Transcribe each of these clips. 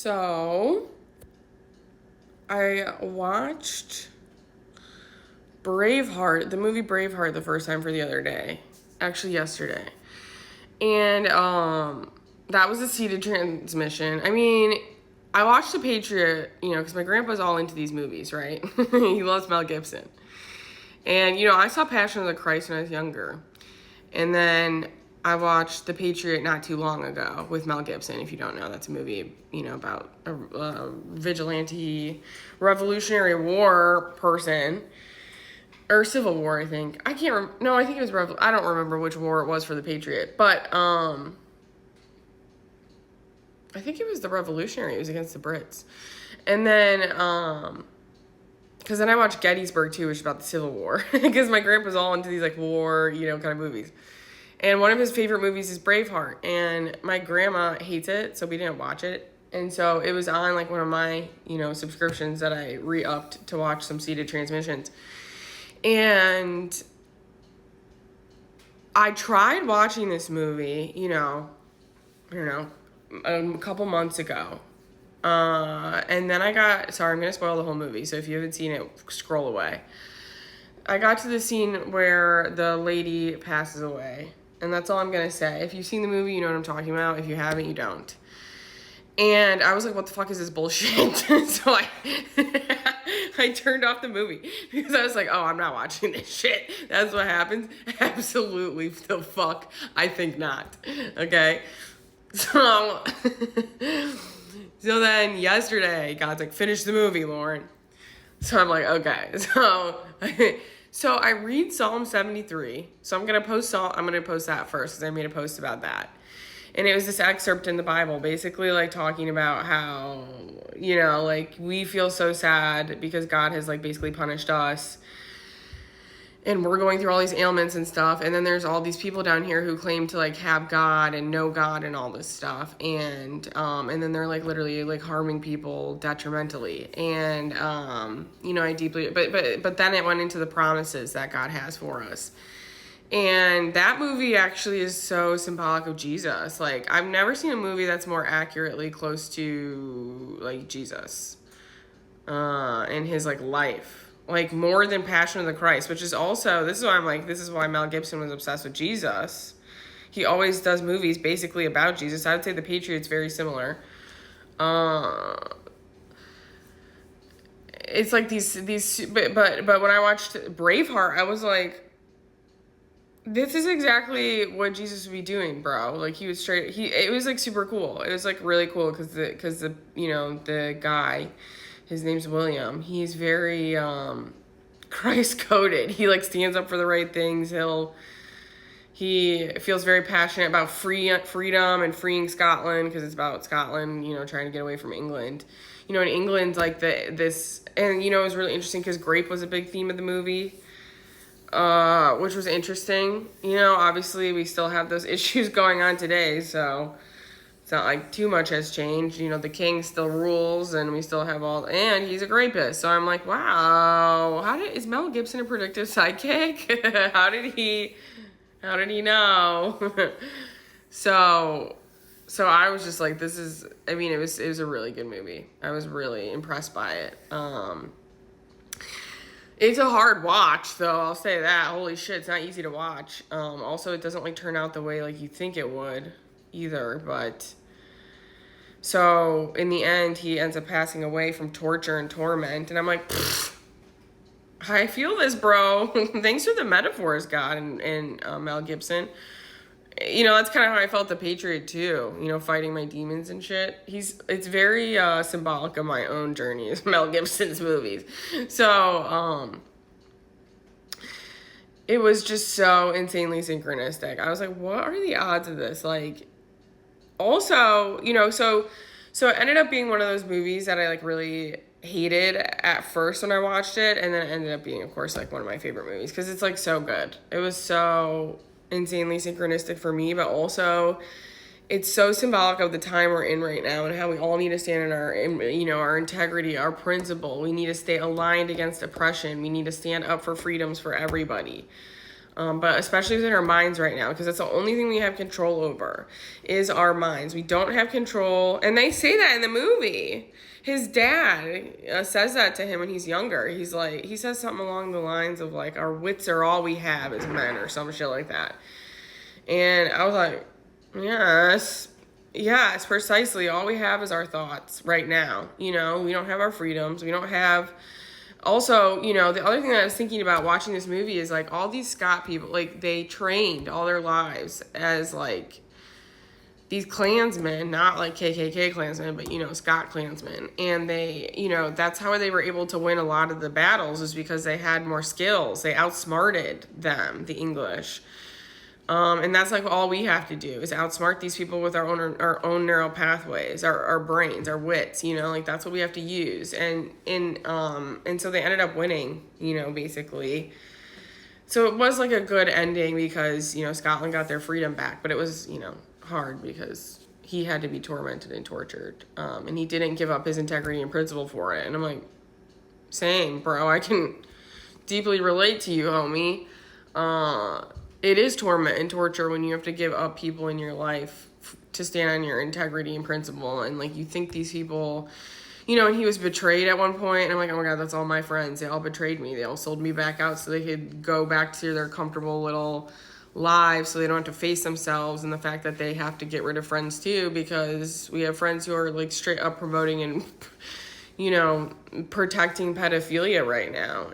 So, I watched Braveheart, the movie Braveheart, the first time for the other day. Actually, yesterday. And that was a seated transmission. I mean, I watched The Patriot, because my grandpa's all into these movies, right? He loves Mel Gibson. And, I saw Passion of the Christ when I was younger. And then I watched The Patriot not too long ago with Mel Gibson. If you don't know, that's a movie, about a vigilante Revolutionary War person. Or Civil War, I think. I can't no, I think it was I don't remember which war it was for The Patriot. But, I think it was the Revolutionary. It was against the Brits. And then, because then I watched Gettysburg, too, which is about the Civil War. Because my grandpa's all into these, war, kind of movies. And one of his favorite movies is Braveheart. And my grandma hates it, so we didn't watch it. And so it was on, one of my, subscriptions that I re-upped to watch some seated transmissions. And I tried watching this movie, I don't know, a couple months ago. And then sorry, I'm going to spoil the whole movie. So if you haven't seen it, scroll away. I got to the scene where the lady passes away. And that's all I'm going to say. If you've seen the movie, you know what I'm talking about. If you haven't, you don't. And I was like, what the fuck is this bullshit? So I turned off the movie because I was like, oh, I'm not watching this shit. That's what happens. Absolutely the fuck. I think not. Okay. So then yesterday, God's like, finish the movie, Lauren. So I'm like, okay. So I read Psalm 73. So I'm going to post that first because I made a post about that. And it was this excerpt in the Bible, basically talking about how, we feel so sad because God has basically punished us. And we're going through all these ailments and stuff. And then there's all these people down here who claim to have God and know God and all this stuff. And then they're literally harming people detrimentally. And, I deeply, but then it went into the promises that God has for us. And that movie actually is so symbolic of Jesus. I've never seen a movie that's more accurately close to, Jesus. In his, life. More than Passion of the Christ, which is also, this is why Mel Gibson was obsessed with Jesus. He always does movies basically about Jesus. I would say The Patriot's very similar. It's but when I watched Braveheart, I was like, this is exactly what Jesus would be doing, bro. He was it was super cool. It was really cool because the guy, his name's William. He's very Christ coded. He stands up for the right things. He feels very passionate about freedom and freeing Scotland because it's about Scotland, trying to get away from England. In England, and it was really interesting because grape was a big theme of the movie. Which was interesting. Obviously we still have those issues going on today, so it's not too much has changed. The king still rules and we still have and he's a rapist. So I'm like, wow, is Mel Gibson a predictive sidekick? How did he know? So I was just like, it was a really good movie. I was really impressed by it. It's a hard watch, though, I'll say that. Holy shit, it's not easy to watch. Also, it doesn't, turn out the way, you think it would, either, but... So, in the end, he ends up passing away from torture and torment, and I'm like, I feel this, bro. Thanks for the metaphors, God, and Mel Gibson. That's kind of how I felt The Patriot, too. Fighting my demons and shit. It's very symbolic of my own journey as Mel Gibson's movies. So, it was just so insanely synchronistic. I was like, what are the odds of this? Also, so it ended up being one of those movies that I, really hated at first when I watched it. And then it ended up being, of course, one of my favorite movies. Because it's, so good. It was so insanely synchronistic for me, but also it's so symbolic of the time we're in right now and how we all need to stand in our integrity, our principle. We need to stay aligned against oppression. We need to stand up for freedoms for everybody. But especially within our minds right now, because that's the only thing we have control over is our minds. We don't have control, and they say that in the movie. His dad says that to him when he's younger. He's like, he says something along the lines of like, our wits are all we have as men, or some shit like that. And I was like, yes, precisely. All we have is our thoughts right now. You know, we don't have our freedoms. We don't have. Also, you know, the other thing that I was thinking about watching this movie is like all these Scott people, like they trained all their lives as like these Klansmen, not like KKK Klansmen, but, you know, Scott Klansmen. And they, you know, that's how they were able to win a lot of the battles, is because they had more skills. They outsmarted them, the English. And that's like all we have to do is outsmart these people with our own neural pathways, our brains, our wits, you know, like that's what we have to use. And so they ended up winning, you know, basically. So it was like a good ending because, you know, Scotland got their freedom back, but it was, you know, hard because he had to be tormented and tortured. And he didn't give up his integrity and principle for it. And I'm like, same, bro, I can deeply relate to you, homie. It is torment and torture when you have to give up people in your life to stand on your integrity and principle. And like, you think these people, you know, and he was betrayed at one point, and I'm like, oh my God, that's all my friends. They all betrayed me. They all sold me back out so they could go back to their comfortable little lives, so they don't have to face themselves and the fact that they have to get rid of friends too, because we have friends who are like straight up promoting and, you know, protecting pedophilia right now.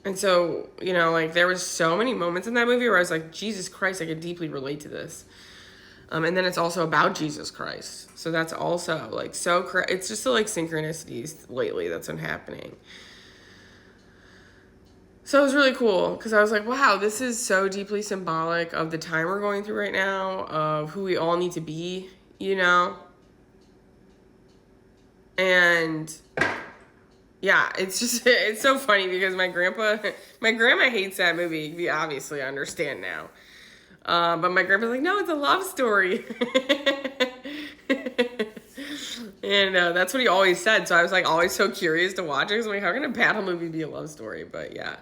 And so, you know, like there was so many moments in that movie where I was like, Jesus Christ, I could deeply relate to this. And then it's also about Jesus Christ. So that's also like it's just like synchronicities lately that's been happening. So it was really cool because I was like, wow, this is so deeply symbolic of the time we're going through right now, of who we all need to be, you know? And yeah, it's just, it's so funny because my grandma hates that movie. We obviously understand now. But my grandpa's like, no, it's a love story. And that's what he always said. So I was like always so curious to watch it. I was like, how can a battle movie be a love story? But yeah,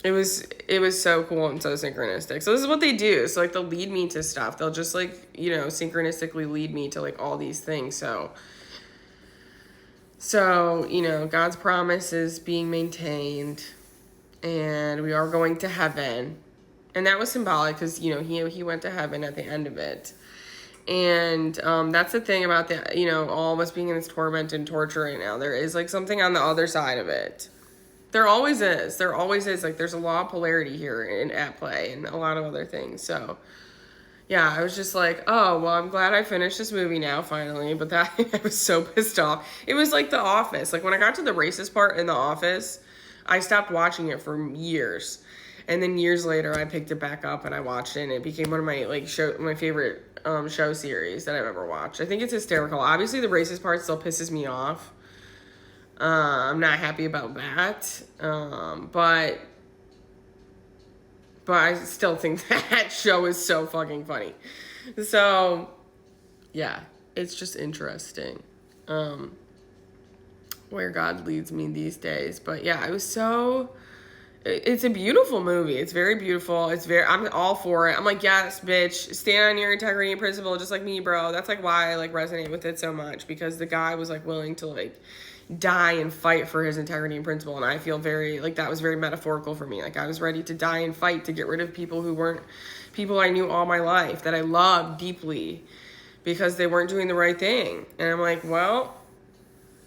it was so cool and so synchronistic. So this is what they do. So like they'll lead me to stuff. They'll just like, you know, synchronistically lead me to like all these things. So, you know, God's promise is being maintained and we are going to heaven. And that was symbolic because, you know, he went to heaven at the end of it. And that's the thing about the, you know, all of us being in this torment and torture right now. There is like something on the other side of it. There always is. There always is. Like there's a law of polarity here at play and a lot of other things. So yeah, I was just like, oh, well, I'm glad I finished this movie now, finally. But that I was so pissed off. It was like The Office. Like when I got to the racist part in The Office, I stopped watching it for years. And then years later, I picked it back up and I watched it, and it became one of my my favorite show series that I've ever watched. I think it's hysterical. Obviously, the racist part still pisses me off. I'm not happy about that. But I still think that show is so fucking funny. So, yeah, it's just interesting where God leads me these days. But yeah, it's a beautiful movie. It's very beautiful. I'm all for it. I'm like, yes, bitch, stand on your integrity and principle just like me, bro. That's like why I like resonate with it so much, because the guy was like willing to like die and fight for his integrity and principle. And I feel very like that was very metaphorical for me. Like I was ready to die and fight to get rid of people who weren't people I knew all my life, that I loved deeply, because they weren't doing the right thing. And I'm like, well,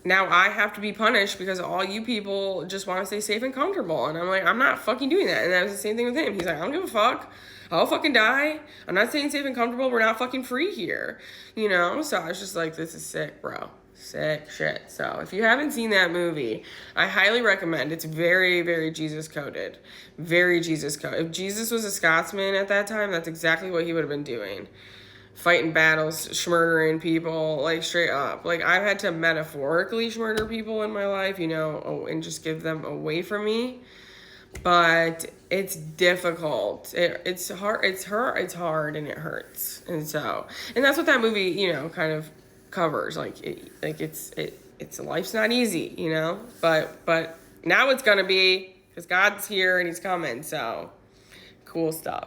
now I have to be punished because all you people just want to stay safe and comfortable. And I'm like, I'm not fucking doing that. And that was the same thing with him. He's like, I don't give a fuck. I'll fucking die. I'm not staying safe and comfortable. We're not fucking free here. You know? So I was just like, this is sick, bro. Sick shit. So if you haven't seen that movie, I highly recommend. It's very, very Jesus coded. Very Jesus coded. If Jesus was a Scotsman at that time, that's exactly what he would have been doing. Fighting battles, schmurdering people, like straight up. Like I've had to metaphorically schmurder people in my life, you know, and just give them away from me. But it's difficult. It's hard. It's hard and it hurts. And that's what that movie, you know, kind of covers. It's life's not easy, you know. But now it's gonna be. Because God's here and he's coming, so cool stuff.